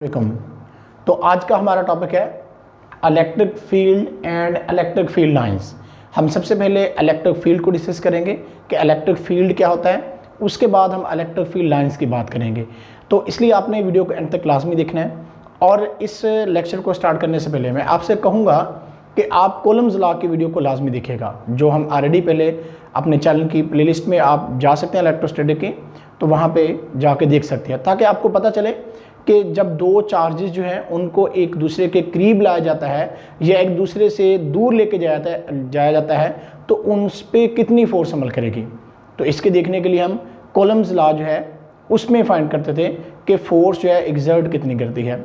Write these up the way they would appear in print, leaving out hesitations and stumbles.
Welcome. तो आज का हमारा टॉपिक है electric field and electric field lines. हम सबसे पहले इलेक्ट्रिक फील्ड को डिस्कस करेंगे कि इलेक्ट्रिक फील्ड क्या होता है, उसके बाद हम इलेक्ट्रिक फील्ड लाइंस की बात करेंगे। तो इसलिए आपने वीडियो को एंड तक क्लास में देखना है। और इस लेक्चर को स्टार्ट करने से पहले मैं आपसे कहूँगा कि आप कॉलम्स लॉ की वीडियो को लाजमी दिखेगा, जो हम ऑलरेडी पहले अपने चैनल की प्लेलिस्ट में आप जा सकते हैं इलेक्ट्रोस्टैटिक की, तो वहाँ पे जाके देख सकते हैं, ताकि आपको पता चले कि जब दो चार्जेस जो हैं उनको एक दूसरे के करीब लाया जाता है या एक दूसरे से दूर लेके जाया जाता है तो उन पर कितनी फोर्स अमल करेगी। तो इसके देखने के लिए हम कॉलम्स लॉ जो है उसमें फाइंड करते थे कि फोर्स जो है एक्सर्ट कितनी करती है।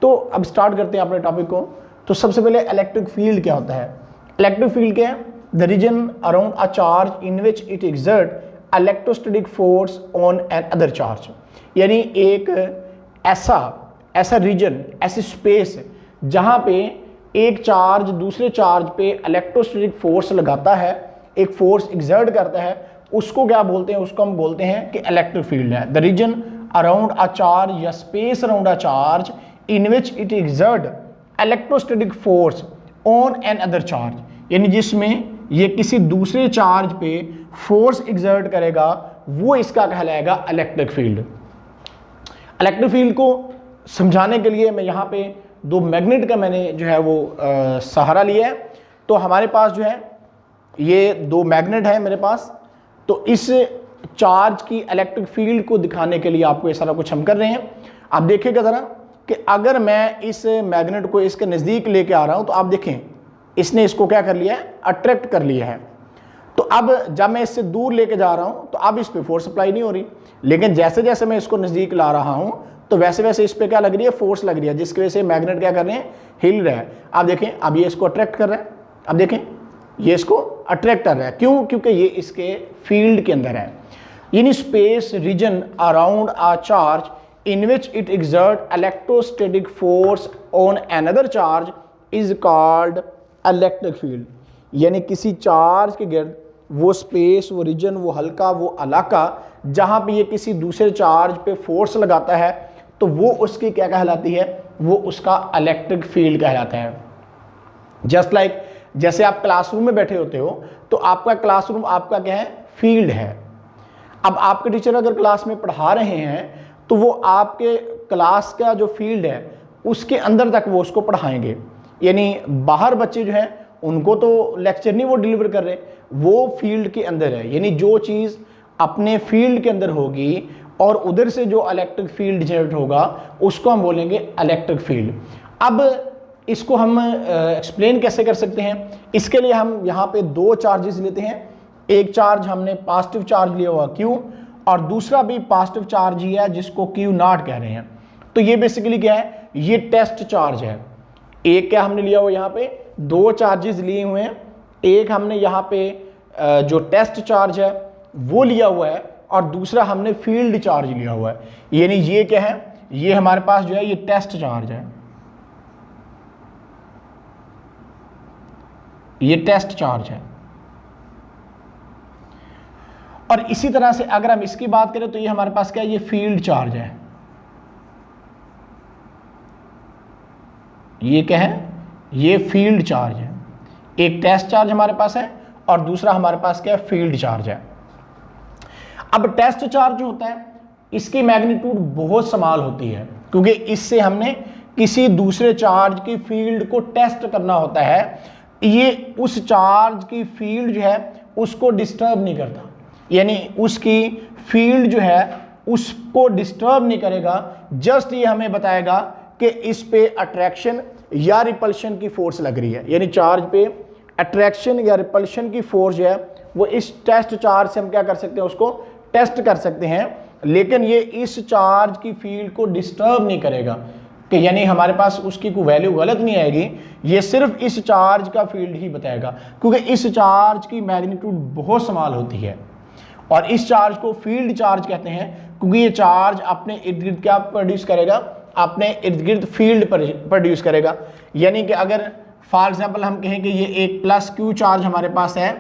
तो अब स्टार्ट करते हैं अपने टॉपिक को। तो सबसे पहले इलेक्ट्रिक फील्ड क्या होता है। इलेक्ट्रिक फील्ड क्या है? The region around a charge in which it exert electrostatic force on another charge. यानी एक ऐसा रीजन, ऐसी स्पेस जहाँ पे एक चार्ज दूसरे चार्ज पे इलेक्ट्रोस्टैटिक फोर्स लगाता है, एक फोर्स एक्सर्ट करता है, उसको क्या बोलते हैं? उसको हम बोलते हैं कि इलेक्ट्रिक फील्ड है। The region around a charge या space around a charge in which it exert electrostatic force on another charge, यानी जिसमें ये किसी दूसरे चार्ज पे फोर्स एक्सर्ट करेगा, वो इसका कहलाएगा इलेक्ट्रिक फील्ड। इलेक्ट्रिक फील्ड को समझाने के लिए मैं यहाँ पे दो मैग्नेट का मैंने जो है वो सहारा लिया है। तो हमारे पास जो है ये दो मैग्नेट है मेरे पास। तो इस चार्ज की इलेक्ट्रिक फील्ड को दिखाने के लिए आपको ये सारा कुछ हम कर रहे हैं। आप देखिएगा ज़रा कि अगर मैं इस मैग्नेट को इसके नज़दीक लेके आ रहा हूँ तो आप देखें इसने इसको क्या कर लिया है? अट्रैक्ट कर लिया है। तो अब जब मैं इससे दूर लेके जा रहा हूँ तो अब इस पर फोर्स अप्लाई नहीं हो रही, लेकिन जैसे जैसे मैं इसको नज़दीक ला रहा हूँ तो वैसे वैसे इस पर क्या लग रही है? फोर्स लग रही है, जिसकी वजह से मैग्नेट क्या कर रहे हैं? हिल रहा है। आप देखें अब ये इसको अट्रैक्ट कर रहा है। अब देखें ये इसको अट्रैक्ट कर रहा है। क्यों? क्योंकि ये इसके फील्ड के अंदर है। यानी space reason around a charge in which it exert electrostatic force on another charge is called electric field. यानी किसी चार्ज के गिर्द वो स्पेस, वो रीजन, वो हल्का, वो इलाका जहाँ पे ये किसी दूसरे चार्ज पे फोर्स लगाता है, तो वो उसकी क्या कहलाती है? वो उसका इलेक्ट्रिक फील्ड कहलाता है। जस्ट लाइक जैसे आप क्लासरूम में बैठे होते हो तो आपका क्लासरूम आपका क्या है? फील्ड है। अब आपके टीचर अगर क्लास में पढ़ा रहे हैं तो वो आपके क्लास का जो फील्ड है उसके अंदर तक वो उसको पढ़ाएंगे। यानी बाहर बच्चे जो हैं उनको तो लेक्चर नहीं वो डिलीवर कर रहे, वो फील्ड के अंदर है। यानी जो चीज़ अपने फील्ड के अंदर होगी और उधर से जो इलेक्ट्रिक फील्ड जनरेट होगा उसको हम बोलेंगे इलेक्ट्रिक फील्ड। अब इसको हम एक्सप्लेन कैसे कर सकते हैं? इसके लिए हम यहाँ पे दो चार्जेस लेते हैं। एक चार्ज हमने पॉजिटिव चार्ज लिया हुआ Q, और दूसरा भी पॉजिटिव चार्ज ही है जिसको Q0 कह रहे हैं। तो ये बेसिकली क्या है? ये टेस्ट चार्ज है। एक क्या हमने लिया हुआ, यहाँ पे दो चार्जेस लिए हुए हैं। एक हमने यहाँ पे जो टेस्ट चार्ज है वो लिया हुआ है और दूसरा हमने फील्ड चार्ज लिया हुआ है। यानी ये क्या है? ये हमारे पास जो है ये टेस्ट चार्ज है, ये टेस्ट चार्ज है। और इसी तरह से अगर हम इसकी बात करें तो ये हमारे पास क्या है? ये फील्ड चार्ज है। ये क्या है? ये फील्ड चार्ज है। एक टेस्ट चार्ज हमारे पास है और दूसरा हमारे पास क्या है? फील्ड चार्ज है। अब टेस्ट चार्ज जो होता है इसकी मैग्नीट्यूड बहुत स्मॉल होती है, क्योंकि इससे हमने किसी दूसरे चार्ज की फील्ड को टेस्ट करना होता है। ये उस चार्ज की फील्ड जो है उसको डिस्टर्ब नहीं करता, यानी उसकी फील्ड जो है उसको डिस्टर्ब नहीं करेगा। जस्ट ये हमें बताएगा कि इस पे अट्रैक्शन या रिपल्शन की फोर्स लग रही है। यानी चार्ज पे अट्रैक्शन या रिपल्शन की फोर्स जो है वो इस टेस्ट चार्ज से हम क्या कर सकते हैं? उसको टेस्ट कर सकते हैं। लेकिन ये इस चार्ज की फील्ड को डिस्टर्ब नहीं करेगा, कि यानी हमारे पास उसकी कोई वैल्यू गलत नहीं आएगी। ये सिर्फ इस चार्ज का फील्ड ही बताएगा, क्योंकि इस चार्ज की मैग्नीट्यूड बहुत स्मॉल होती है। और इस चार्ज को फील्ड चार्ज कहते हैं, क्योंकि ये चार्ज अपने इर्द गिर्द क्या प्रोड्यूस करेगा? अपने इर्द गिर्द फील्ड प्रोड्यूस करेगा। यानी कि अगर फॉर एग्जांपल हम कहें कि ये एक प्लस Q चार्ज हमारे पास है,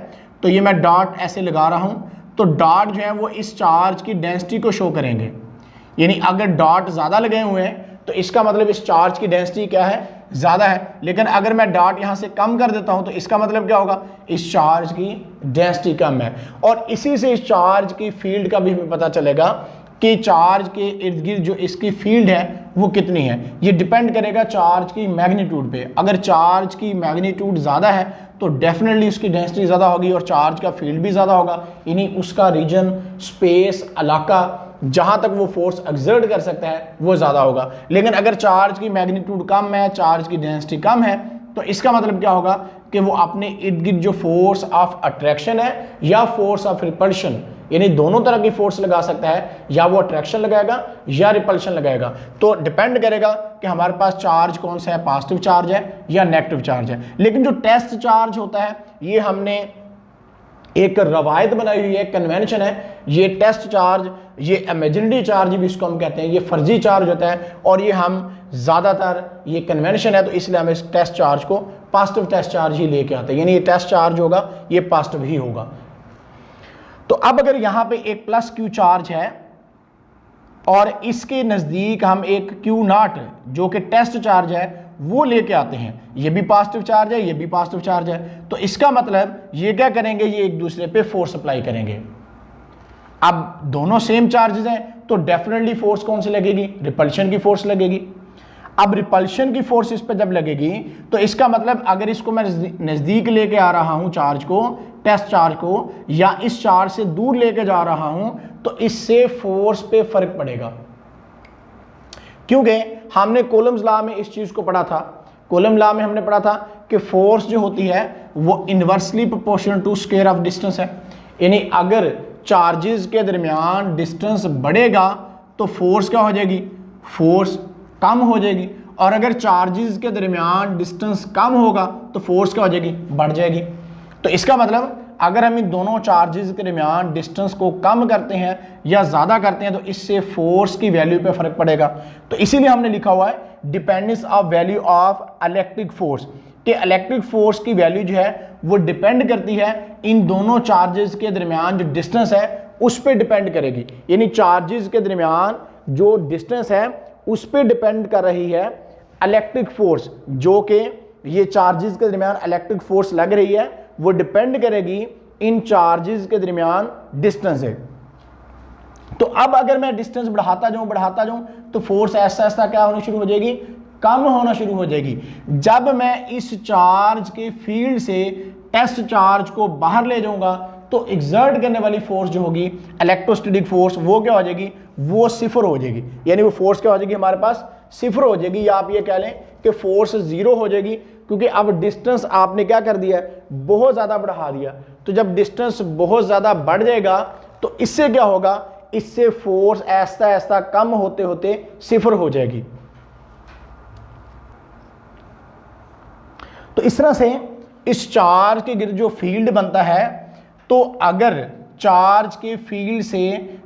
तो ये मैं डॉट ऐसे लगा रहा हूँ, तो डॉट जो है वो इस चार्ज की डेंसिटी को शो करेंगे। यानी अगर डॉट ज़्यादा लगे हुए हैं तो इसका मतलब इस चार्ज की डेंसिटी क्या है, ज़्यादा है। लेकिन अगर मैं डॉट यहाँ से कम कर देता हूँ तो इसका मतलब क्या होगा, इस चार्ज की डेंसिटी कम है। और इसी से इस चार्ज की फील्ड का भी हमें पता चलेगा कि चार्ज के इर्द गिर्द जो इसकी फील्ड है वो कितनी है। ये डिपेंड करेगा चार्ज की मैग्नीट्यूड पे। अगर चार्ज की मैग्नीट्यूड ज़्यादा है तो डेफिनेटली उसकी डेंसिटी ज़्यादा होगी और चार्ज का फील्ड भी ज़्यादा होगा, यानी उसका रीजन, स्पेस, इलाका जहाँ तक वो फोर्स एक्सर्ट कर सकता है वो ज़्यादा होगा। लेकिन अगर चार्ज की मैग्नीट्यूड कम है, चार्ज की डेंसिटी कम है, तो इसका मतलब क्या होगा कि वो अपने इर्द गिर्द जो फोर्स ऑफ अट्रैक्शन है या फोर्स ऑफ रिपल्शन, यानी दोनों तरह की फोर्स लगा सकता है, या वो अट्रैक्शन लगाएगा या रिपल्शन लगाएगा। तो डिपेंड करेगा कि हमारे पास चार्ज कौन सा है, पॉजिटिव चार्ज है या नेगेटिव चार्ज है। लेकिन जो टेस्ट चार्ज होता है ये हमने एक रवायत बनाई हुई है, कन्वेंशन है। ये टेस्ट चार्ज, ये इमेजिनरी चार्ज भी इसको हम कहते हैं, ये फर्जी चार्ज होता है और ये हम ज़्यादातर, ये कन्वेंशन है तो इसलिए हम इस टेस्ट चार्ज को पॉजिटिव टेस्ट चार्ज ही लेके आते हैं, यानी ये टेस्ट चार्ज होगा ये पॉजिटिव ही होगा। तो अब अगर यहाँ पे एक प्लस क्यू चार्ज है और इसके नज़दीक हम एक क्यू नॉट जो कि टेस्ट चार्ज है वो लेके आते हैं, ये भी पॉजिटिव चार्ज है, ये भी पॉजिटिव चार्ज है, तो इसका मतलब ये क्या करेंगे, ये एक दूसरे पे फोर्स अप्लाई करेंगे। अब दोनों सेम चार्जेस हैं तो डेफिनेटली फोर्स कौन सी लगेगी, रिपल्शन की फोर्स लगेगी। अब रिपल्शन की फोर्स इस पे जब लगेगी तो इसका मतलब अगर इसको मैं नज़दीक लेके आ रहा हूं चार्ज को, टेस्ट चार्ज को, या इस चार्ज से दूर लेके जा रहा हूं तो इससे फोर्स पे फर्क पड़ेगा। क्योंकि हमने कूलम्स लॉ में इस चीज को पढ़ा था, कूलम लॉ में हमने पढ़ा था कि फोर्स जो होती है वो inversely proportional to square of distance है, यानी अगर चार्जेस के दरमियान डिस्टेंस बढ़ेगा तो फोर्स क्या हो जाएगी, फोर्स कम हो जाएगी, और अगर चार्जेस के दरमियान डिस्टेंस कम होगा तो फोर्स क्या हो जाएगी, बढ़ जाएगी। तो इसका मतलब अगर हम इन दोनों चार्जेस के दरमियान डिस्टेंस को कम करते हैं या ज़्यादा करते हैं तो इससे फोर्स की वैल्यू पे फर्क पड़ेगा। तो इसीलिए हमने लिखा हुआ है dependence of value of electric force, कि इलेक्ट्रिक फोर्स की वैल्यू जो है वो डिपेंड करती है इन दोनों चार्जेस के दरमियान जो डिस्टेंस है उस पर डिपेंड करेगी, यानी चार्जेस के दरमियान जो डिस्टेंस है उस पर डिपेंड कर रही है इलेक्ट्रिक फोर्स, जो कि ये चार्जेस के दरमियान इलेक्ट्रिक फोर्स लग रही है वो डिपेंड करेगी इन चार्जेस के दरमियान डिस्टेंस है। तो अब अगर मैं डिस्टेंस बढ़ाता जाऊं तो फोर्स ऐसा ऐसा क्या होना शुरू हो जाएगी, कम होना शुरू हो जाएगी। जब मैं इस चार्ज के फील्ड से टेस्ट चार्ज को बाहर ले जाऊंगा तो एग्जर्ट करने वाली फोर्स जो होगी इलेक्ट्रोस्टैटिक फोर्स वो क्या हो जाएगी, वो सिफर हो जाएगी, यानी वो फोर्स क्या हो जाएगी हमारे पास, सिफर हो जाएगी, या आप ये कह लें कि फोर्स जीरो हो जाएगी, क्योंकि अब डिस्टेंस आपने क्या कर दिया है, बहुत ज़्यादा बढ़ा दिया। तो जब डिस्टेंस बहुत ज़्यादा बढ़ जाएगा तो इससे क्या होगा, इससे फोर्स ऐसा ऐसा कम होते होते सिफर हो जाएगी। तो इस तरह से इस चार्ज के गिर्द जो फील्ड बनता है, तो अगर चार्ज के फील्ड से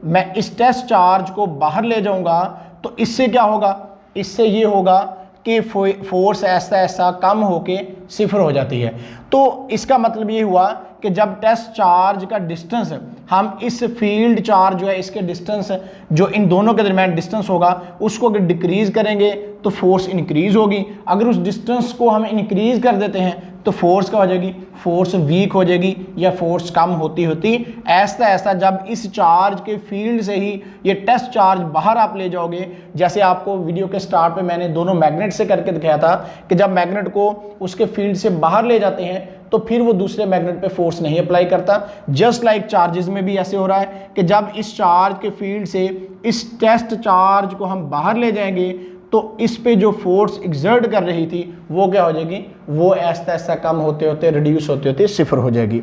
मैं इस टेस्ट चार्ज को बाहर ले जाऊंगा तो इससे क्या होगा, इससे ये होगा कि फोर्स ऐसा ऐसा कम होके सिफर हो जाती है। तो इसका मतलब ये हुआ कि जब टेस्ट चार्ज का डिस्टेंस, हम इस फील्ड चार्ज जो है इसके डिस्टेंस जो इन दोनों के दरमियान डिस्टेंस होगा उसको अगर डिक्रीज करेंगे तो फोर्स इंक्रीज होगी, अगर उस डिस्टेंस को हम इंक्रीज कर देते हैं तो फोर्स क्या हो जाएगी, फोर्स वीक हो जाएगी या फोर्स कम होती होती ऐसा ऐसा। जब इस चार्ज के फील्ड से ही ये टेस्ट चार्ज बाहर आप ले जाओगे, जैसे आपको वीडियो के स्टार्ट पे मैंने दोनों मैग्नेट से करके दिखाया था कि जब मैग्नेट को उसके फील्ड से बाहर ले जाते हैं तो फिर वो दूसरे मैग्नेट पे फोर्स नहीं अप्लाई करता। जस्ट लाइक चार्जेस में भी ऐसे हो रहा है कि जब इस चार्ज के फील्ड से इस टेस्ट चार्ज को हम बाहर ले जाएंगे तो इस पे जो फोर्स एक्सर्ट कर रही थी वो क्या हो जाएगी, वो ऐसा ऐसा कम होते होते रिड्यूस होते होते सिफर हो जाएगी।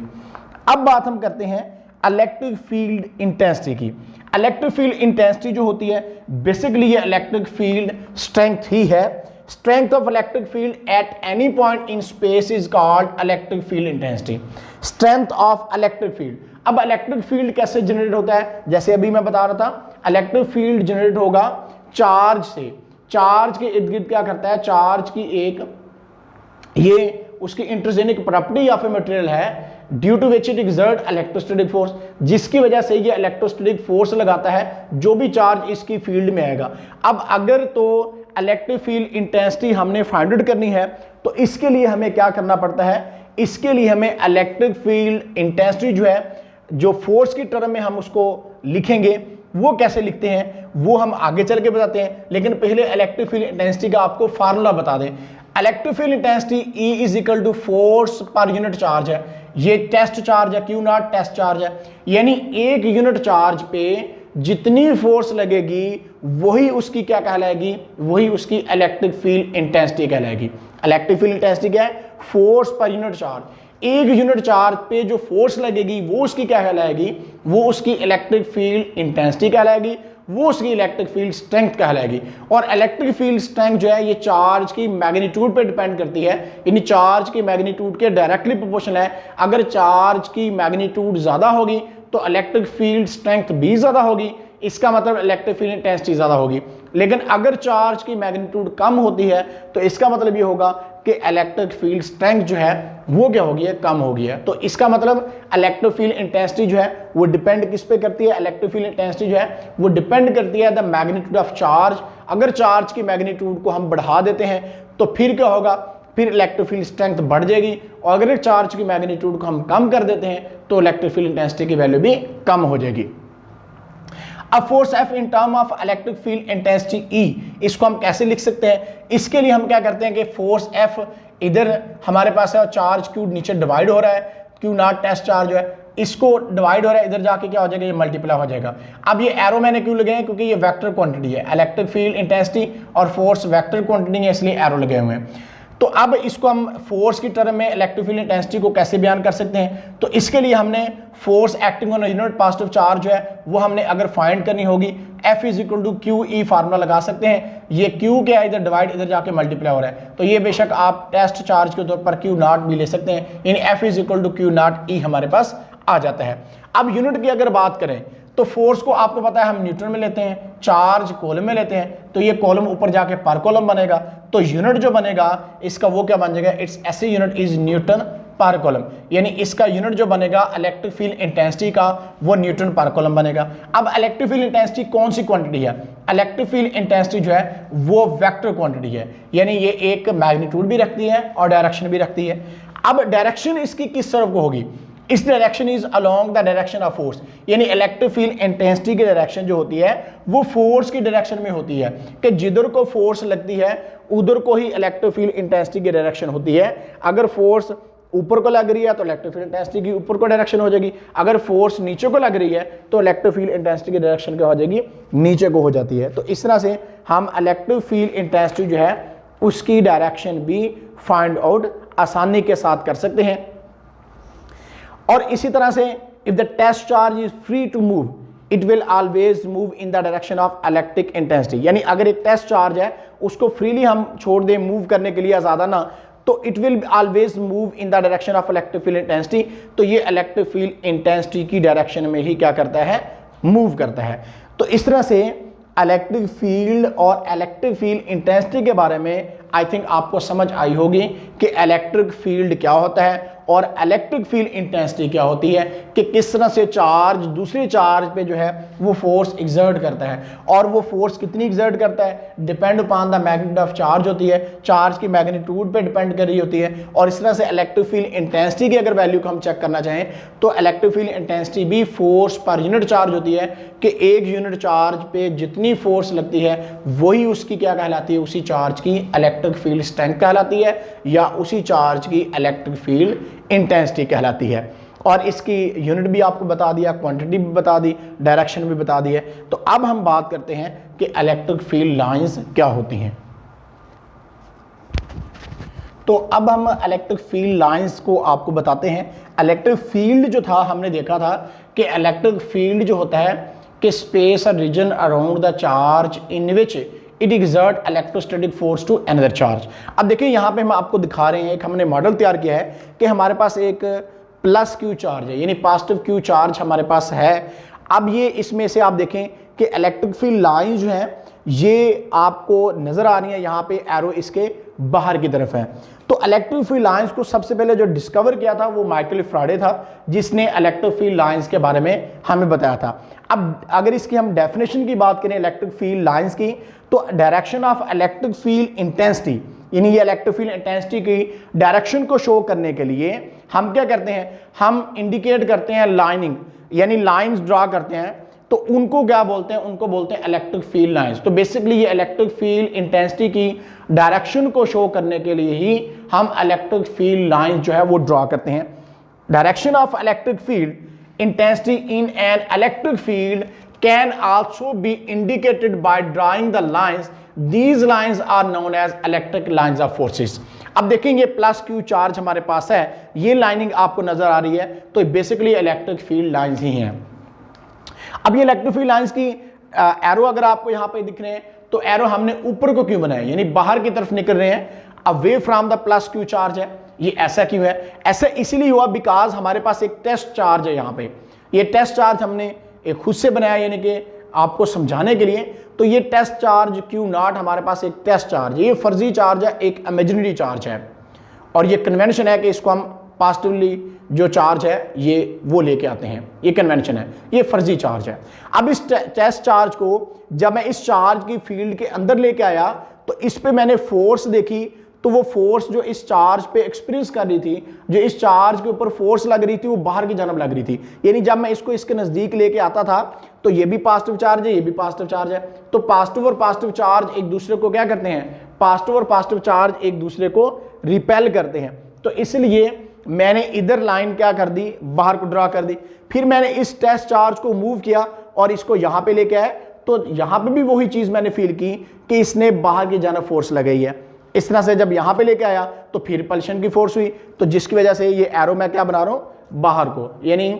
अब बात हम करते हैं इलेक्ट्रिक फील्ड इंटेंसिटी की। इलेक्ट्रिक फील्ड इंटेंसिटी जो होती है बेसिकली ये इलेक्ट्रिक फील्ड स्ट्रेंथ ही है। Strength of electric field at any point in space is called electric field intensity. Strength of electric field. अब इलेक्ट्रिक फील्ड कैसे जनरेट होता है, जैसे अभी मैं बता रहा था, इलेक्ट्रिक फील्ड जनरेट होगा चार्ज से। चार्ज के इर्द गिर्द क्या करता है, चार्ज की एक ये उसकी intrinsic property of a material है due to which it exert electrostatic force, जिसकी वजह से ये इलेक्ट्रोस्टैटिक फोर्स लगाता है जो भी चार्ज इसकी फील्ड में आएगा। अब अगर तो इलेक्ट्रिक फील्ड इंटेंसिटी हमने फाइंड आउट करनी है, तो इसके लिए हमें क्या करना पड़ता है, इसके लिए हमें इलेक्ट्रिक फील्ड इंटेंसिटी जो है, जो फोर्स की टर्म में हम उसको लिखेंगे, वो कैसे लिखते हैं वो हम आगे चल के बताते हैं। लेकिन पहले इलेक्ट्रिक फील्ड इंटेंसिटी का आपको फार्मूला बता दें। Electric field intensity E is equal to force per unit charge है। ये टेस्ट चार्ज है, Q नॉट टेस्ट चार्ज है, यानी एक यूनिट चार्ज पे जितनी फोर्स लगेगी वही उसकी क्या कहलाएगी, वही उसकी इलेक्ट्रिक फील्ड इंटेंसिटी कहलाएगी। इलेक्ट्रिक फील्ड इंटेंसिटी क्या है, फोर्स पर यूनिट चार्ज। एक यूनिट चार्ज पे जो फोर्स लगेगी वो उसकी क्या कहलाएगी, वो उसकी इलेक्ट्रिक फील्ड इंटेंसिटी कहलाएगी, वो उसकी इलेक्ट्रिक फील्ड स्ट्रेंथ कहलाएगी। और इलेक्ट्रिक फील्ड स्ट्रेंथ जो है ये चार्ज की मैग्नीट्यूड पे डिपेंड करती है, यानी चार्ज की मैग्नीट्यूड के डायरेक्टली प्रोपोर्शनल है। अगर चार्ज की मैग्नीट्यूड ज्यादा होगी तो इलेक्ट्रिक फील्ड स्ट्रेंथ भी ज्यादा होगी, इसका मतलब इलेक्ट्रिक फील्ड इंटेंसिटी ज्यादा होगी। लेकिन अगर चार्ज की मैग्नीट्यूड कम होती है तो इसका मतलब ये होगा कि इलेक्ट्रिक फील्ड स्ट्रेंथ जो है वो क्या होगी है, कम होगी है। तो इसका मतलब इलेक्ट्रिक फील्ड इंटेंसिटी जो है वो डिपेंड किस पे करती है, इलेक्ट्रिक फील्ड इंटेंसिटी जो है वो डिपेंड करती है द मैग्नीट्यूड ऑफ चार्ज। अगर चार्ज की मैग्नीट्यूड को हम बढ़ा देते हैं तो फिर क्या होगा, फिर इलेक्ट्रिक फील्ड स्ट्रेंथ बढ़ जाएगी। और अगर चार्ज की मैग्नीट्यूड को हम कम कर देते हैं तो इलेक्ट्रिक फील्ड इंटेंसिटी की वैल्यू भी कम हो जाएगी। अब force F in term of electric field intensity E, इसको हम कैसे लिख सकते हैं, इसके लिए हम क्या करते हैं कि फोर्स F इधर हमारे पास है और चार्ज Q नीचे डिवाइड हो रहा है, Q नॉट टेस्ट चार्ज जो है इसको डिवाइड हो रहा है, इधर जाके क्या हो जाएगा, ये मल्टीप्लाई हो जाएगा। अब ये एरो मैंने क्यों लगे हैं, क्योंकि ये वेक्टर क्वांटिटी है, इलेक्ट्रिक फील्ड इंटेंसिटी और फोर्स वेक्टर क्वांटिटी है, इसलिए एरो लगे हुए हैं। तो अब इसको हम फोर्स की टर्म में इलेक्ट्रिक फील्ड इंटेंसिटी को कैसे बयान कर सकते हैं, तो इसके लिए हमने force acting on unit positive charge जो है वो हमने अगर फाइंड करनी होगी, F is equal to Q E formula लगा सकते हैं। ये Q क्या है, इधर डिवाइड इधर जाके मल्टीप्लाई हो रहा है, तो ये बेशक आप टेस्ट चार्ज के तौर पर Q नॉट भी ले सकते हैं, यानी F is equal to q naught E हमारे पास आ जाता है। अब यूनिट की अगर बात करें तो फोर्स को आपको पता है हम न्यूटन में लेते हैं, चार्ज कॉलम में लेते हैं, तो ये कॉलम ऊपर जाके पर कॉलम बनेगा, तो यूनिट जो बनेगा इसका वो क्या बन जाएगा, इट्स ऐसे यूनिट इज न्यूटन पर कॉलम, यानी इसका यूनिट जो बनेगा इलेक्ट्रिक फील्ड इंटेंसिटी का वो न्यूटन पर कॉलम बनेगा। अब इलेक्ट्रिक फील्ड इंटेंसिटी कौन सी क्वांटिटी है, इलेक्ट्रिक फील्ड इंटेंसिटी जो है वो वेक्टर क्वांटिटी है, यानी ये एक मैग्नीट्यूड भी रखती है और डायरेक्शन भी रखती है। अब डायरेक्शन इसकी किस तरफ को होगी, इस direction is along the direction of force, यानी इलेक्ट्रिक फील्ड इंटेंसिटी की डायरेक्शन जो होती है वो फोर्स की डायरेक्शन में होती है, कि जिधर को फोर्स लगती है उधर को ही इलेक्ट्रिक फील्ड इंटेंसिटी की डायरेक्शन होती है। अगर फोर्स ऊपर को लग रही है तो इलेक्ट्रिक फील्ड इंटेंसिटी की ऊपर को डायरेक्शन हो जाएगी, अगर फोर्स नीचे को लग रही है तो इलेक्ट्रिक फील्ड इंटेंसिटी की डायरेक्शन क्या हो जाएगी, नीचे को हो जाती है। तो इस तरह से हम इलेक्ट्रिक फील्ड इंटेंसिटी जो है उसकी डायरेक्शन भी फाइंड आउट आसानी के साथ कर सकते हैं। और इसी तरह से if the test charge is free to move it will always move in the direction of electric intensity, यानी अगर एक टेस्ट चार्ज है उसको फ्रीली हम छोड़ दें मूव करने के लिए आज़ादा ना, तो it will always move in the direction of electric field intensity, तो ये इलेक्ट्रिक फील्ड इंटेंसिटी की डायरेक्शन में ही क्या करता है, मूव करता है। तो इस तरह से इलेक्ट्रिक फील्ड और इलेक्ट्रिक फील्ड इंटेंसिटी के बारे में आई थिंक आपको समझ आई होगी कि इलेक्ट्रिक फील्ड क्या होता है और इलेक्ट्रिक फील्ड इंटेंसिटी क्या होती है, कि किस तरह से चार्ज दूसरे चार्ज पे जो है वो फोर्स एक्सर्ट करता है, और वो फोर्स कितनी एक्सर्ट करता है depend upon the magnitude of charge होती है, चार्ज की मैग्नीट्यूड पे डिपेंड कर रही होती है। और इस तरह से इलेक्ट्रिक फील्ड इंटेंसिटी की अगर वैल्यू को हम चेक करना चाहें तो इलेक्ट्रिक फील्ड इंटेंसिटी भी फोर्स पर यूनिट चार्ज होती है, कि एक यूनिट चार्ज पे जितनी फोर्स लगती है वही उसकी क्या कहलाती है, उसी चार्ज की इलेक्ट्रिक फील्ड स्ट्रेंथ कहलाती है, या उसी चार्ज की इलेक्ट्रिक फील्ड इंटेंसिटी कहलाती है। और इसकी यूनिट भी आपको बता दिया, क्वांटिटी भी बता दी, डायरेक्शन भी बता दी है। तो अब हम बात करते हैं कि इलेक्ट्रिक फील्ड लाइंस क्या होती हैं। तो अब हम इलेक्ट्रिक फील्ड लाइंस को आपको बताते हैं। इलेक्ट्रिक फील्ड जो था हमने देखा था कि इलेक्ट्रिक फील्ड जो होता है कि स्पेस और region around the charge in which it exert electrostatic force to another charge. अब देखिए यहाँ पे हम आपको दिखा रहे हैं, एक हमने मॉडल तैयार किया है कि हमारे पास एक प्लस क्यू चार्ज है, यानी पॉजिटिव क्यू चार्ज हमारे पास है। अब ये इसमें से आप देखें कि इलेक्ट्रिक फील्ड लाइन जो है ये आपको नजर आ रही है, यहाँ पे एरो इसके बाहर की तरफ है। तो इलेक्ट्रिक फील्ड लाइंस को सबसे पहले जो डिस्कवर किया था वो माइकल फैराडे था, जिसने इलेक्ट्रिक फील्ड लाइंस के बारे में हमें बताया था। अब अगर इसकी हम डेफिनेशन की बात करें इलेक्ट्रिक फील्ड लाइंस की, तो direction of electric field intensity, यानी ये इलेक्ट्रिक फील्ड इंटेंसिटी की डायरेक्शन को शो करने के लिए हम क्या करते हैं, हम इंडिकेट करते हैं लाइनिंग, यानी लाइंस ड्रा करते हैं। तो उनको क्या बोलते हैं, उनको बोलते हैं इलेक्ट्रिक फील्ड लाइंस। तो बेसिकली ये इलेक्ट्रिक फील्ड इंटेंसिटी की डायरेक्शन को शो करने के लिए ही हम इलेक्ट्रिक फील्ड लाइंस जो है वो ड्रा करते हैं। Direction of electric field intensity in an electric field can also be indicated by drawing the lines. These lines are known as electric lines of forces। अब देखेंगे प्लस क्यू चार्ज हमारे पास है, ये लाइनिंग आपको नजर आ रही है, तो बेसिकली इलेक्ट्रिक फील्ड लाइंस ही हैं। अब ये इलेक्ट्रिक फील्ड लाइंस की एरो अगर आपको यहां पे दिख रहे हैं, तो एरो हमने ऊपर को क्यों बनाया, यानी बाहर की तरफ निकल रहे हैं, away from the plus Q charge है। ये ऐसा क्यों है, ऐसा इसीलिए हुआ बिकॉज हमारे पास एक टेस्ट चार्ज है यहाँ पे। ये टेस्ट चार्ज हमने एक खुद से बनाया, यानी कि आपको समझाने के लिए। तो ये टेस्ट चार्ज क्यू नॉट हमारे पास एक टेस्ट चार्ज है, ये फर्जी चार्ज है, एक इमेजिनरी चार्ज है, और ये कन्वेंशन है कि इसको हम पॉजिटिवली जो चार्ज है ये वो लेके आते हैं, ये कन्वेंशन है, ये फर्जी चार्ज है। अब इस टेस्ट चार्ज को जब मैं इस चार्ज की फील्ड के अंदर लेके आया, तो इस पे मैंने फोर्स देखी, तो वो फोर्स जो इस चार्ज पे एक्सपीरियंस कर रही थी, जो इस चार्ज के ऊपर फोर्स लग रही थी, वो बाहर की जानब लग रही थी। यानी जब मैं इसको इसके नज़दीक लेके आता था, तो ये भी पॉजिटिव चार्ज है, ये भी पॉजिटिव चार्ज है। तो पॉजिटिव और पॉजिटिव चार्ज एक दूसरे को क्या करते हैं, पॉजिटिव और पॉजिटिव चार्ज एक दूसरे को रिपेल करते हैं। तो इसलिए मैंने इधर लाइन क्या कर दी, बाहर को ड्रा कर दी। फिर मैंने इस टेस्ट चार्ज को मूव किया और इसको यहाँ पे लेके आए, तो यहाँ पे भी वही चीज़ मैंने फील की कि इसने बाहर की जानब फोर्स लगाई है। इस तरह से जब यहाँ पे लेके आया तो फिर रिपल्शन की फोर्स हुई, तो जिसकी वजह से ये एरो मैं क्या बना रहा हूँ, बाहर को, यानी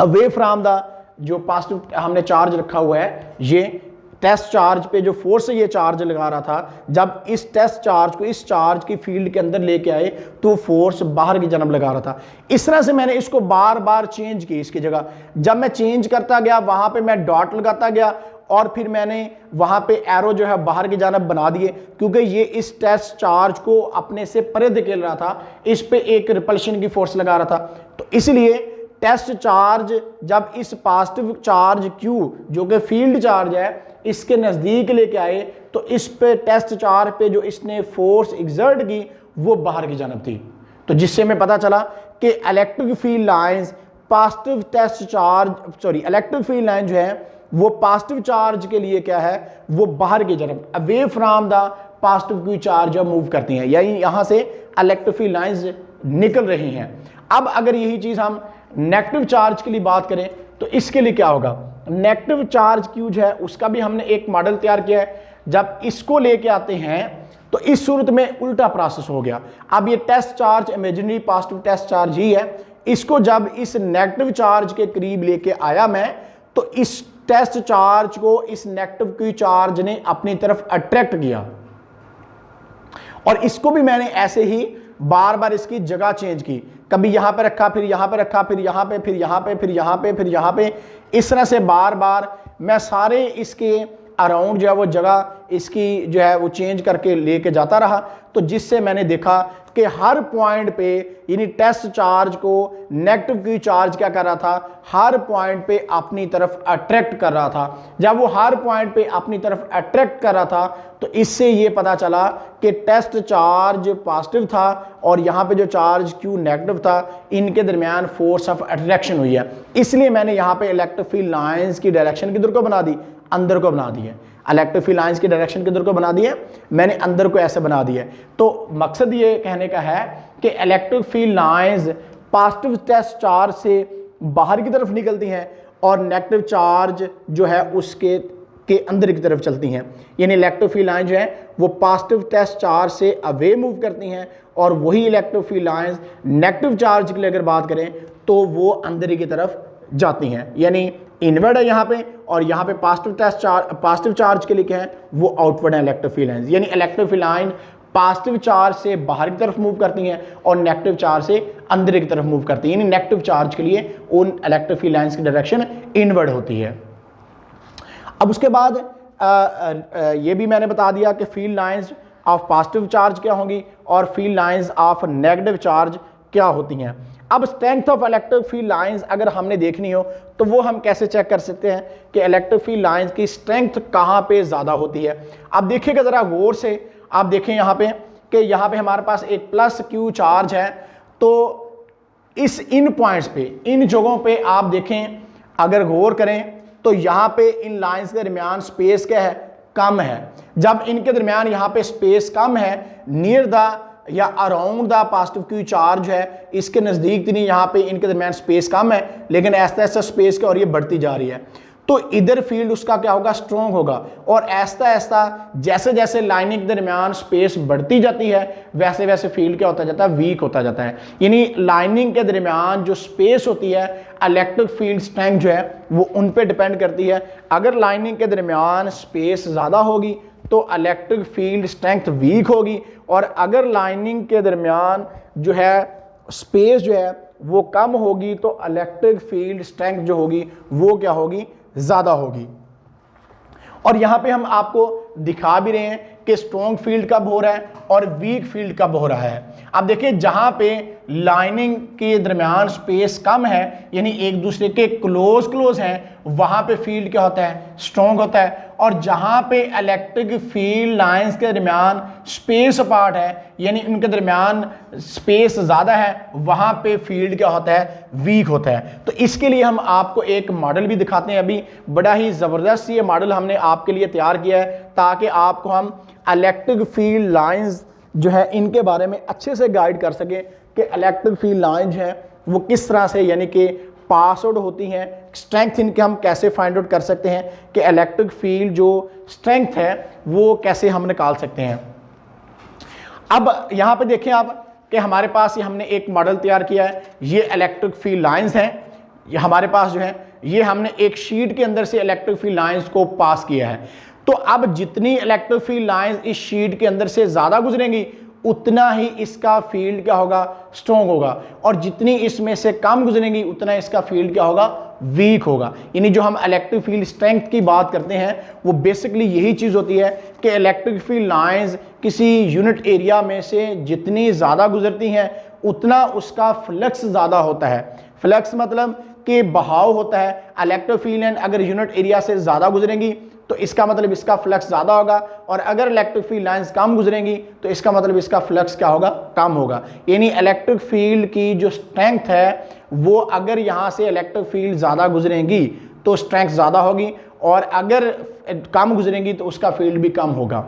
अवे फ्रॉम द जो पॉजिटिव हमने चार्ज रखा हुआ है, ये टेस्ट चार्ज पे जो फोर्स ये चार्ज लगा रहा था, जब इस टेस्ट चार्ज को इस चार्ज की फील्ड के अंदर लेके आए तो फोर्स बाहर की जानब लगा रहा था। इस तरह से मैंने इसको बार बार चेंज की इसकी जगह। जब मैं चेंज करता गया, वहां पे मैं डॉट लगाता गया, और फिर मैंने वहां पे एरो जो है बाहर की जानब बना दिए, क्योंकि ये इस टेस्ट चार्ज को अपने से परे धकेल रहा था, इस पे एक रिपल्शन की फोर्स लगा रहा था। तो इसलिए टेस्ट चार्ज जब इस पॉजिटिव चार्ज Q जो कि फील्ड चार्ज है इसके नज़दीक लेके आए, तो इस पे टेस्ट चार्ज पे जो इसने फोर्स एग्जर्ट की वो बाहर की जानब थी। तो जिससे हमें पता चला कि electric field lines positive test charge electric field line जो है वो पॉजिटिव चार्ज के लिए क्या है, वो बाहर की जानब away from the positive Q charge move करती हैं, यानी यहाँ से इलेक्ट्रिक फील्ड लाइंस निकल रही हैं। अब अगर यही चीज़ हम नेगेटिव चार्ज के लिए बात करें, तो इसके लिए क्या होगा, नेगेटिव चार्ज Q जो है उसका भी हमने एक मॉडल तैयार किया है। जब इसको लेके आते हैं तो इस सूरत में उल्टा प्रोसेस हो गया। अब ये test charge imaginary positive test charge ही है, इसको जब इस नेगेटिव चार्ज के करीब लेके आया मैं, तो इस टेस्ट चार्ज को इस नेगेटिव Q चार्ज ने अपनी तरफ अट्रैक्ट किया, और इसको भी मैंने ऐसे ही बार बार इसकी जगह चेंज की, कभी यहां पे रखा, फिर यहां पे रखा, फिर यहां पे, फिर यहां पे, फिर यहां पे, फिर यहां पे। इस तरह से बार बार मैं सारे इसके अराउंड जो है वो जगह इसकी जो है वो चेंज करके लेके जाता रहा। तो जिससे मैंने देखा कि हर पॉइंट पे यानी टेस्ट चार्ज को नेगेटिव Q चार्ज क्या कर रहा था, हर पॉइंट पे अपनी तरफ अट्रैक्ट कर रहा था। जब वो हर पॉइंट पे अपनी तरफ अट्रैक्ट कर रहा था, तो इससे ये पता चला कि टेस्ट चार्ज पॉजिटिव था और यहाँ पे जो चार्ज Q नेगेटिव था, इनके दरमियान फोर्स ऑफ अट्रैक्शन हुई है। इसलिए मैंने यहाँ पे इलेक्ट्रिक फील्ड लाइंस की डायरेक्शन किधर को बना दी, अंदर को बना दी है। इलेक्ट्रिक फील्ड लाइंस की डायरेक्शन किधर को बना दी है, मैंने अंदर को ऐसे बना दिया है। तो मकसद ये कहने का है कि electric field lines positive test charge से बाहर की तरफ निकलती हैं और नेगेटिव चार्ज जो है उसके अंदर की तरफ चलती हैं। यानी इलेक्ट्रिक फील्ड लाइन जो है वो पॉजिटिव टेस्ट चार्ज से अवे मूव करती हैं, और वही electric field lines negative charge के लिए अगर बात करें तो वो अंदर की तरफ जाती हैं। यानी इनवर्ड है यहाँ पे, और यहाँ पे पॉजिटिव चार्ज के लिए क्या है, वो आउटवर्ड है इलेक्ट्रिक फील्ड लाइन। यानी electric field line positive charge से बाहर की तरफ मूव करती हैं और नेगेटिव चार्ज से अंदर की तरफ मूव करती हैं। यानी नेगेटिव चार्ज के लिए उन इलेक्ट्रिक फील्ड लाइंस की डायरेक्शन इनवर्ड होती है। अब उसके बाद ये भी मैंने बता दिया कि field lines of positive charge क्या होंगी और field lines of negative charge क्या होती हैं। अब strength of electric field lines अगर हमने देखनी हो तो वो हम कैसे चेक कर सकते हैं कि इलेक्ट्रिक फील्ड लाइंस की स्ट्रेंथ कहाँ पे ज़्यादा होती है। अब देखिएगा ज़रा गौर से, आप देखें यहाँ पे कि यहाँ पे हमारे पास एक प्लस क्यू चार्ज है, तो इन पॉइंट्स पे, इन जगहों पे आप देखें, अगर गौर करें तो यहाँ पे इन लाइंस के दरमियान स्पेस क्या है, कम है। जब इनके दरमियान यहाँ पे स्पेस कम है, नियर द या around the positive Q charge है, इसके नज़दीक नहीं, यहाँ पे इनके दरमियान स्पेस कम है, लेकिन ऐसा ऐसा स्पेस क्या और ये बढ़ती जा रही है, तो इधर फील्ड उसका क्या होगा, स्ट्रॉन्ग होगा। और ऐसा ऐसा जैसे जैसे लाइनिंग के दरमियान स्पेस बढ़ती जाती है वैसे वैसे फील्ड क्या होता जाता है, वीक होता जाता है। यानी लाइनिंग के दरमियान जो स्पेस होती है, इलेक्ट्रिक फील्ड स्ट्रेंथ जो है वो उन पे डिपेंड करती है। अगर लाइनिंग के दरमियान स्पेस ज़्यादा होगी तो इलेक्ट्रिक फील्ड स्ट्रेंथ वीक होगी, और अगर लाइनिंग के दरमियान जो है स्पेस जो है वो कम होगी तो इलेक्ट्रिक फील्ड स्ट्रेंथ जो होगी वो क्या होगी, ज़्यादा होगी। और यहाँ पे हम आपको दिखा भी रहे हैं कि स्ट्रॉन्ग फील्ड कब हो रहा है और वीक फील्ड कब हो रहा है। अब देखिए जहाँ पे लाइनिंग के दरमियान स्पेस कम है, यानी एक दूसरे के क्लोज हैं, वहाँ पे फील्ड क्या होता है, स्ट्रॉन्ग होता है। और जहाँ पे इलेक्ट्रिक फील्ड लाइंस के दरमियान स्पेस अपार्ट है, यानी उनके दरमियान स्पेस ज़्यादा है, वहाँ पे फील्ड क्या होता है, वीक होता है। तो इसके लिए हम आपको एक मॉडल भी दिखाते हैं। अभी बड़ा ही ज़बरदस्त ये मॉडल हमने आपके लिए तैयार किया है ताकि आपको हम इलेक्ट्रिक फील्ड लाइंस जो है इनके बारे में अच्छे से गाइड कर सकें कि इलेक्ट्रिक फील्ड लाइन जो है वो किस तरह से यानी कि पास आउट होती हैं, स्ट्रेंथ इनके हम कैसे फाइंड आउट कर सकते हैं कि इलेक्ट्रिक फील्ड जो स्ट्रेंथ है वो कैसे हम निकाल सकते हैं। अब यहाँ पे देखें आप कि हमारे पास ये हमने एक मॉडल तैयार किया है, ये इलेक्ट्रिक फील्ड लाइंस हैं, ये हमारे पास जो है ये हमने एक शीट के अंदर से इलेक्ट्रिक फील्ड लाइंस को पास किया है। तो अब जितनी इलेक्ट्रिक फील्ड लाइंस इस शीट के अंदर से ज़्यादा गुजरेंगी उतना ही इसका फील्ड क्या होगा, स्ट्रॉन्ग होगा, और जितनी इसमें से कम गुजरेंगी उतना इसका फील्ड क्या होगा, वीक होगा। यानी जो हम इलेक्ट्रिक फील्ड स्ट्रेंथ की बात करते हैं वो बेसिकली यही चीज़ होती है कि इलेक्ट्रिक फील्ड लाइंस किसी यूनिट एरिया में से जितनी ज़्यादा गुजरती हैं उतना उसका फ्लक्स ज़्यादा होता है। फ्लक्स मतलब कि बहाव होता है। इलेक्ट्रिक फील्ड लाइन अगर यूनिट एरिया से ज़्यादा गुजरेंगी तो इसका मतलब इसका फ्लक्स ज़्यादा होगा, और अगर इलेक्ट्रिक फील्ड लाइंस कम गुजरेंगी तो इसका मतलब इसका फ्लक्स क्या होगा, कम होगा। यानी इलेक्ट्रिक फील्ड की जो स्ट्रेंथ है वो अगर यहाँ से इलेक्ट्रिक फील्ड ज़्यादा गुजरेंगी तो स्ट्रेंथ ज़्यादा होगी, और अगर कम गुजरेंगी तो उसका फील्ड भी कम होगा।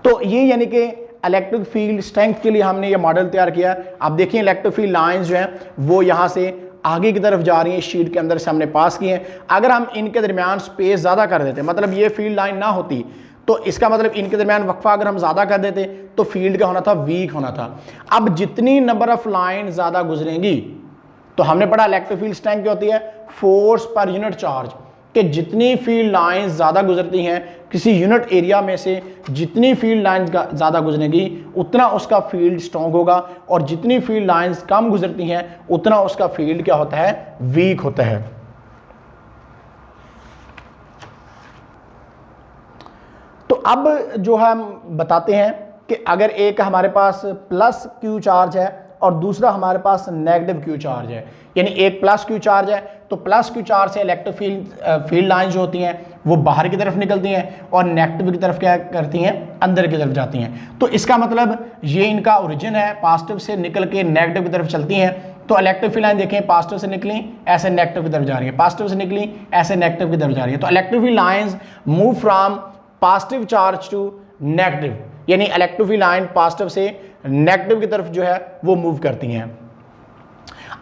तो ये यानी कि इलेक्ट्रिक फील्ड स्ट्रेंथ के लिए हमने ये मॉडल तैयार किया। आप देखिए इलेक्ट्रिक फील्ड लाइंस जो हैं वो यहाँ से आगे की तरफ जा रही है, शीट के अंदर से हमने पास किए हैं। अगर हम इनके दरमियान स्पेस ज़्यादा कर देते, मतलब ये फील्ड लाइन ना होती तो इसका मतलब इनके दरमियान वक्फा अगर हम ज़्यादा कर देते तो फील्ड क्या होना था, वीक होना था। अब जितनी नंबर ऑफ लाइन ज़्यादा गुजरेंगी, तो हमने पढ़ा इलेक्ट्रिक फील्ड स्ट्रेंथ क्या होती है, फोर्स पर यूनिट चार्ज, कि जितनी फील्ड लाइंस ज़्यादा गुजरती हैं किसी यूनिट एरिया में से, जितनी फील्ड लाइंस ज़्यादा गुजरेंगी उतना उसका फील्ड स्ट्रॉन्ग होगा, और जितनी फील्ड लाइंस कम गुजरती हैं उतना उसका फील्ड क्या होता है, वीक होता है। तो अब जो हम बताते हैं कि अगर एक हमारे पास प्लस क्यू चार्ज है और दूसरा हमारे पास नेगेटिव क्यू चार्ज है, यानी एक प्लस क्यू चार्ज है तो प्लस क्यू चार्ज से इलेक्ट्रिक फील्ड लाइन जो होती हैं वो बाहर की तरफ निकलती हैं और नेगेटिव की तरफ क्या करती हैं, अंदर की तरफ जाती हैं। तो इसका मतलब ये इनका ओरिजिन है, पॉजिटिव से निकल के नेगेटिव की तरफ चलती हैं। तो इलेक्ट्रिक फील्ड लाइन देखें, पॉजिटिव से निकली ऐसे नेगेटिव की तरफ जा रही है, पॉजिटिव से निकली ऐसे नेगेटिव की तरफ जा रही है। तो electric field lines move from positive charge to negative, यानी इलेक्ट्रिक फील्ड लाइन पॉजिटिव से नेगेटिव की तरफ जो है वो मूव करती हैं।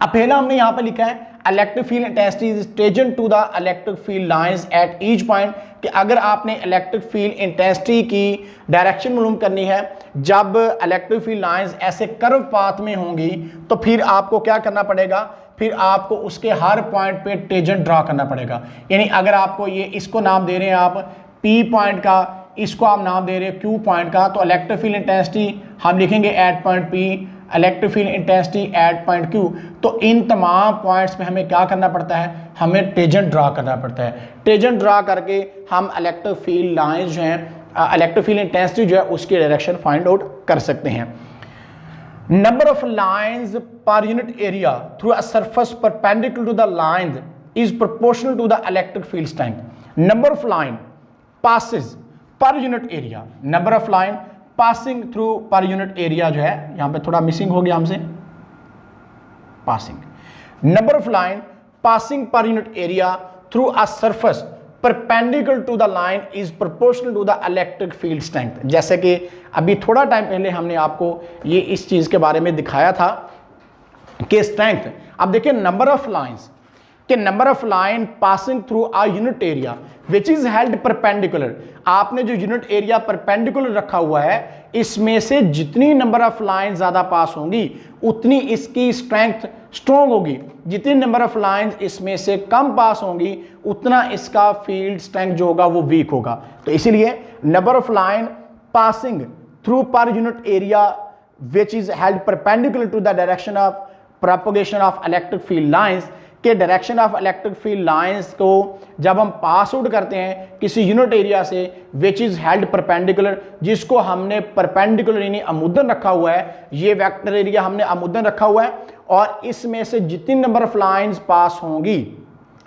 अब पहला हमने यहां पर लिखा है electric field intensity is tangent to the electric field lines at each point, कि अगर आपने इलेक्ट्रिक फील्ड इंटेंसिटी की डायरेक्शन मालूम करनी है जब इलेक्ट्रिक फील्ड लाइंस ऐसे कर्व पाथ में होंगी तो फिर आपको क्या करना पड़ेगा, फिर आपको उसके हर पॉइंट पे टेंजेंट ड्रा करना पड़ेगा। यानी अगर आपको ये इसको नाम दे रहे हैं आप P पॉइंट का, इसको आप नाम दे रहे हैं Q पॉइंट का, तो इलेक्ट्रिक फील्ड इंटेंसिटी हम लिखेंगे at point P, electric field intensity at point Q। तो इन तमाम पॉइंट्स पे हमें क्या करना पड़ता है, हमें टेंजेंट ड्रा करना पड़ता है। टेंजेंट ड्रा करके हम इलेक्ट्रिक फील्ड लाइंस जो हैं इलेक्ट्रिक फील्ड इंटेंसिटी जो है उसकी डायरेक्शन फाइंड आउट कर सकते हैं। Number of lines per unit area through a surface perpendicular to the line is proportional to the electric field strength. Number of line passes per unit area, number of line passing through per unit area जो है यहां पे थोड़ा missing हो गया हमसे, passing, number of line passing per unit area through a surface perpendicular to the line is proportional to the electric field strength. जैसे कि अभी थोड़ा टाइम पहले हमने आपको ये इस चीज के बारे में दिखाया था कि स्ट्रेंथ, अब देखिए नंबर ऑफ लाइंस कि number of line passing through a unit area which is held perpendicular, आपने जो यूनिट एरिया परपेंडिकुलर रखा हुआ है इसमें से जितनी नंबर ऑफ लाइन ज्यादा पास होंगी उतनी इसकी स्ट्रेंथ स्ट्रॉन्ग होगी, जितनी नंबर ऑफ लाइन इसमें से कम पास होंगी उतना इसका फील्ड स्ट्रेंथ जो होगा वो वीक होगा। तो इसीलिए number of line passing through per unit area which is held perpendicular to the direction of propagation of electric field lines, के direction of electric field lines को जब हम पास आउट करते हैं किसी यूनिट एरिया से विच इज हेल्ड परपेंडिकुलर, जिसको हमने परपेंडिकुलर यानी अमुदन रखा हुआ है, ये वेक्टर एरिया हमने अमुदन रखा हुआ है, और इसमें से जितनी नंबर ऑफ लाइंस पास होंगी,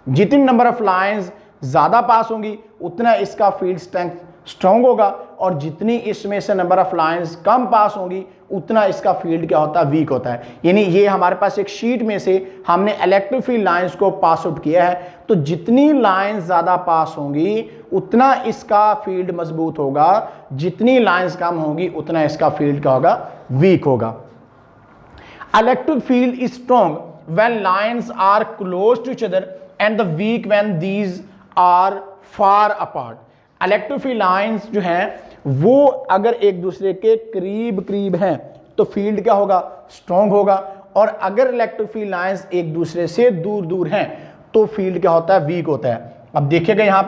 जितनी नंबर ऑफ लाइंस ज्यादा पास होंगी उतना इसका फील्ड स्ट्रेंथ स्ट्रॉन्ग होगा, और जितनी इसमें से नंबर ऑफ लाइंस कम पास होंगी उतना इसका फील्ड क्या होता है, वीक होता है। यानी ये हमारे पास एक शीट में से हमने इलेक्ट्रिक फील्ड लाइंस को पास आउट किया है, तो जितनी लाइंस ज्यादा पास होंगी उतना इसका फील्ड मजबूत होगा, जितनी लाइंस कम होंगी उतना इसका फील्ड क्या होगा, वीक होगा। Electric field is strong when lines are close to each other and the weak when these are far apart. Electric field lines जो हैं वो अगर एक दूसरे के करीब करीब हैं तो फील्ड क्या होगा, स्ट्रॉन्ग होगा, और अगर इलेक्ट्रिक फील्ड लाइंस एक दूसरे से दूर दूर हैं तो फील्ड क्या होता है, वीक होता है। अब देखिएगा यहाँ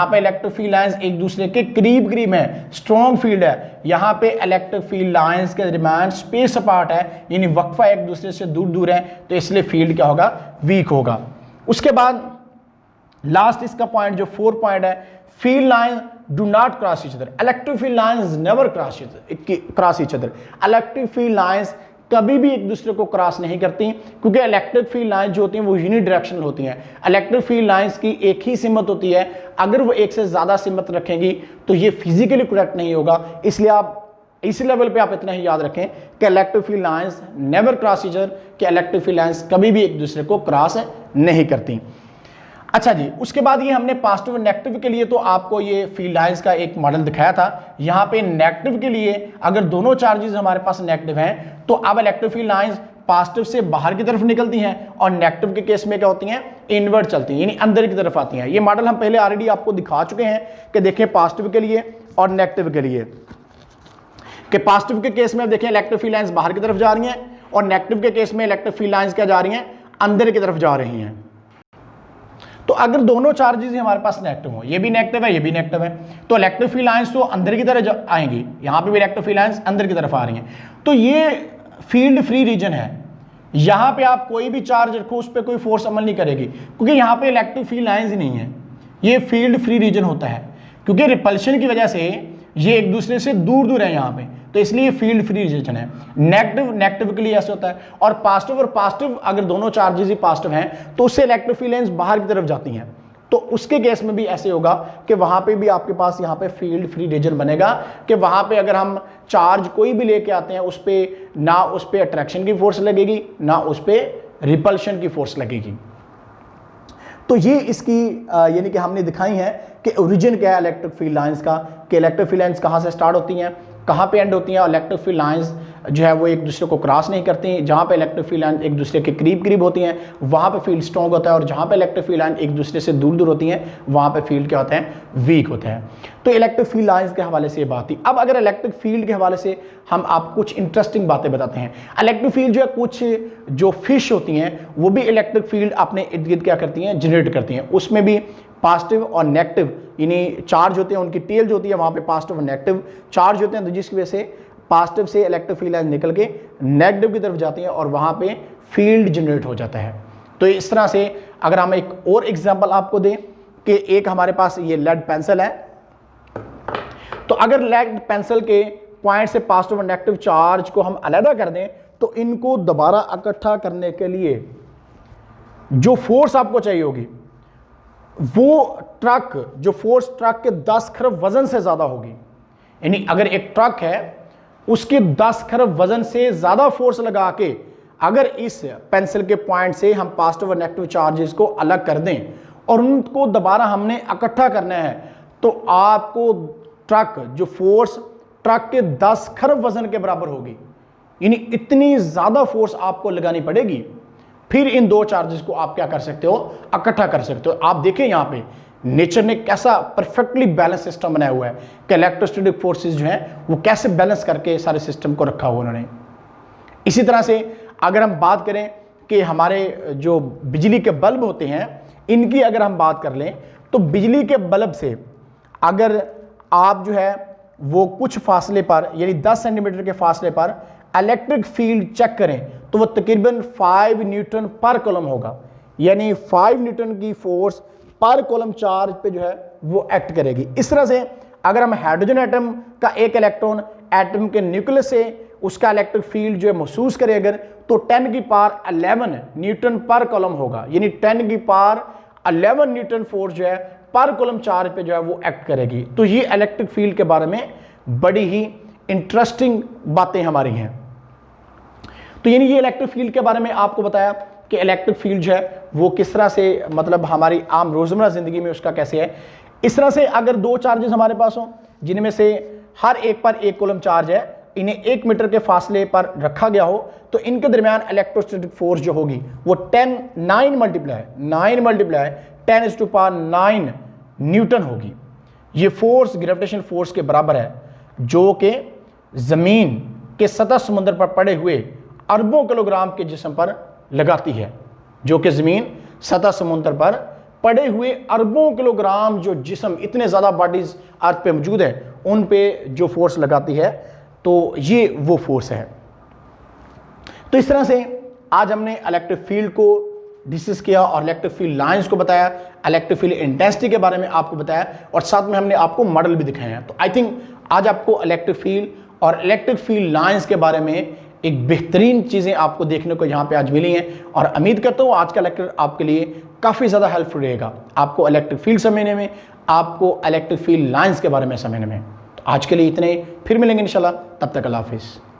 पे इलेक्ट्रिक फील्ड लाइंस एक दूसरे के करीब करीब हैं, स्ट्रॉन्ग फील्ड है, यहाँ पे इलेक्ट्रिक फील्ड लाइंस के दरमियान स्पेस अपार्ट है, यानी वक्फा एक दूसरे से दूर दूर है, तो इसलिए फील्ड क्या होगा, वीक होगा। उसके बाद लास्ट इसका पॉइंट जो 4 पॉइंट है, field line do not cross each other, electric field lines never cross each other. Electric field lines कभी भी एक दूसरे को क्रॉस नहीं करती, क्योंकि इलेक्ट्रिक फील्ड लाइंस जो होती हैं वो यूनिडायरेक्शनल होती हैं। इलेक्ट्रिक फील्ड लाइंस की एक ही सिमत होती है, अगर वो एक से ज्यादा सिमत रखेंगी तो ये फिजिकली करेक्ट नहीं होगा। इसलिए आप इस लेवल पे आप इतना ही याद रखें कि electric field lines never cross each other, कि इलेक्ट्रिक फील्ड लाइंस कभी भी एक दूसरे को क्रॉस नहीं करती। अच्छा जी, उसके बाद ये हमने पॉजिटिव और नेगेटिव के लिए तो आपको ये फील्ड लाइंस का एक मॉडल दिखाया था। यहाँ पे नेगेटिव के लिए अगर दोनों चार्जेस हमारे पास नेगेटिव हैं तो अब इलेक्ट्रिक फील्ड लाइंस पॉजिटिव से बाहर की तरफ निकलती हैं, और नेगेटिव के केस में क्या होती हैं, इनवर्ट चलती हैं, यानी अंदर की तरफ आती हैं। ये मॉडल हम पहले ऑलरेडी आपको दिखा चुके हैं कि देखें पॉजिटिव के लिए और नेगेटिव के लिए, कि पॉजिटिव के केस में देखें इलेक्ट्रिक फील्ड लाइंस बाहर की तरफ जा रही हैं, और नेगेटिव के केस में इलेक्ट्रिक फील्ड लाइंस क्या जा रही हैं, अंदर की तरफ जा रही हैं। तो अगर दोनों चार्जेस ही हमारे पास नेगेटिव हो, ये भी नेगेटिव है, ये भी नेगेटिव है, तो इलेक्ट्रिक फील्ड लाइंस तो अंदर की तरफ आएंगी, यहां पे भी इलेक्ट्रिक फील्ड लाइंस अंदर की तरफ आ रही हैं, तो ये फील्ड फ्री रीजन है। यहां पे आप कोई भी चार्ज रखो उस पर कोई फोर्स अमल नहीं करेगी, क्योंकि यहां पे इलेक्ट्रिक फील्ड लाइंस ही नहीं है, ये फील्ड फ्री रीजन होता है, क्योंकि रिपल्शन की वजह से ये एक दूसरे से दूर दूर है यहाँ पे, तो इसलिए फील्ड फ्री रीजन है। नेगेटिव के लिए ऐसे होता है, और पॉजिटिव अगर दोनों चार्जेस ही पॉजिटिव हैं तो उससे इलेक्ट्रिक फील्ड लाइंस बाहर की तरफ जाती हैं, तो उसके केस में भी ऐसे होगा कि वहां पे भी आपके पास यहाँ पे फील्ड फ्री रीजन बनेगा, कि वहां पे अगर हम चार्ज कोई भी लेके आते हैं उस पर ना उस पर अट्रैक्शन की फोर्स लगेगी ना उस पर रिपल्शन की फोर्स लगेगी। तो ये इसकी यानी कि हमने दिखाई है कि ओरिजिन क्या है इलेक्ट्रिक फील्ड लाइंस का, कि इलेक्ट्रिक फील्ड लाइंस कहाँ से स्टार्ट होती हैं, कहाँ पे एंड होती हैं, और इलेक्ट्रिक फील्ड लाइंस जो है वो एक दूसरे को क्रॉस नहीं करती। जहाँ पे इलेक्ट्रिक फील्ड लाइन एक दूसरे के करीब होती हैं वहाँ पे फील्ड स्ट्रॉन्ग होता है, और जहाँ पे इलेक्ट्रिक फील्ड लाइन एक दूसरे से दूर दूर होती हैं वहाँ पे फील्ड क्या होता है, वीक होता है। तो इलेक्ट्रिक फील्ड लाइंस के हवाले से ये बात थी। अब अगर इलेक्ट्रिक फील्ड के हवाले से हम आपको कुछ इंटरेस्टिंग बातें बताते हैं। इलेक्ट्रिक फील्ड जो है, कुछ जो फिश होती हैं वो भी इलेक्ट्रिक फील्ड अपने इर्द गिर्द क्या करती हैं, जनरेट करती हैं। उसमें भी पॉजिटिव और नेगेटिव यानी चार्ज होते हैं, उनकी टेल जो होती है वहाँ पे पॉजिटिव और नेगेटिव चार्ज होते हैं, तो जिसकी वजह से पॉजिटिव से इलेक्ट्रिक फील्ड लाइन निकल के नेगेटिव की तरफ जाती हैं और वहाँ पे फील्ड जनरेट हो जाता है। तो इस तरह से अगर हम एक और एग्जांपल आपको दें कि एक हमारे पास ये लेड पेंसिल है, तो अगर लेड पेंसिल के पॉइंट से पॉजिटिव और नेगेटिव चार्ज को हम अलग कर दें तो इनको दोबारा इकट्ठा करने के लिए जो फोर्स आपको चाहिए होगी वो जो फोर्स ट्रक के 10 खरब वजन से ज्यादा होगी। यानी अगर एक ट्रक है उसके 10 खरब वजन से ज्यादा फोर्स लगा के अगर इस पेंसिल के पॉइंट से हम पॉजिटिव और नेगेटिव चार्जेस को अलग कर दें और उनको दोबारा हमने इकट्ठा करना है तो आपको जो फोर्स ट्रक के 10 खरब वजन के बराबर होगी। यानी इतनी ज्यादा फोर्स आपको लगानी पड़ेगी, फिर इन दो चार्जेस को आप क्या कर सकते हो, इकट्ठा कर सकते हो। आप देखें यहां पे नेचर ने कैसा परफेक्टली बैलेंस सिस्टम बनाया हुआ है कि इलेक्ट्रोस्टैटिक फोर्सेस जो हैं वो कैसे बैलेंस करके सारे सिस्टम को रखा हुआ उन्होंने। इसी तरह से अगर हम बात करें कि हमारे जो बिजली के बल्ब होते हैं इनकी अगर हम बात कर लें तो बिजली के बल्ब से अगर आप जो है वो कुछ फासले पर यानी 10 सेंटीमीटर के फासले पर इलेक्ट्रिक फील्ड चेक करें तो वो तकरीबन 5 न्यूटन पर कूलम होगा। यानी 5 न्यूटन की फोर्स पर कूलम चार्ज पे जो है वो एक्ट करेगी। इस तरह से अगर हम हाइड्रोजन एटम का एक इलेक्ट्रॉन एटम के न्यूक्लियस से उसका इलेक्ट्रिक फील्ड जो है महसूस करे अगर तो 10 की पावर 11 न्यूटन पर कूलम होगा। यानी 10 की पावर 11 न्यूटन फोर्स जो है पर कूलम चार्ज पे जो है वो एक्ट करेगी। तो ये इलेक्ट्रिक फील्ड के बारे में बड़ी ही इंटरेस्टिंग बातें हमारी हैं। तो यानी ये इलेक्ट्रिक फील्ड के बारे में आपको बताया कि इलेक्ट्रिक फील्ड जो है वो किस तरह से मतलब हमारी आम रोजमर्रा जिंदगी में उसका कैसे है। इस तरह से अगर दो चार्जेस हमारे पास हों जिनमें से हर एक पर 1 कूलम चार्ज है, इन्हें 1 मीटर के फासले पर रखा गया हो तो इनके दरमियान इलेक्ट्रोस्टैटिक फोर्स जो होगी वो 9 मल्टीप्लाई 10⁻⁹ न्यूटन होगी। ये फोर्स ग्रेविटेशनल फोर्स के बराबर है जो कि जमीन के सतह समुद्र पर पड़े हुए अरबों किलोग्राम के जिस्म पर लगाती है। जो कि जमीन सतह समुद्र पर पड़े हुए अरबों किलोग्राम जो जिस्म इतने ज़्यादा बॉडीज अर्थ पे मौजूद है उन पे जो फोर्स लगाती है तो ये वो फोर्स है। तो इस तरह से आज हमने इलेक्ट्रिक फील्ड को डिस्कस किया और इलेक्ट्रिक फील्ड लाइंस को बताया, इलेक्ट्रिक फील्ड इंटेंसिटी के बारे में आपको बताया और साथ में हमने आपको मॉडल भी दिखाए हैं। तो आई थिंक आज आपको इलेक्ट्रिक फील्ड और इलेक्ट्रिक फील्ड लाइंस के बारे में एक बेहतरीन चीज़ें आपको देखने को यहाँ पे आज मिली हैं और उम्मीद करता हूँ आज का लेक्चर आपके लिए काफ़ी ज़्यादा हेल्पफुल रहेगा, आपको इलेक्ट्रिक फील्ड समझने में, आपको इलेक्ट्रिक फील्ड लाइंस के बारे में समझने में। तो आज के लिए इतने, फिर मिलेंगे इंशाल्लाह, तब तक अल्लाह हाफिज़।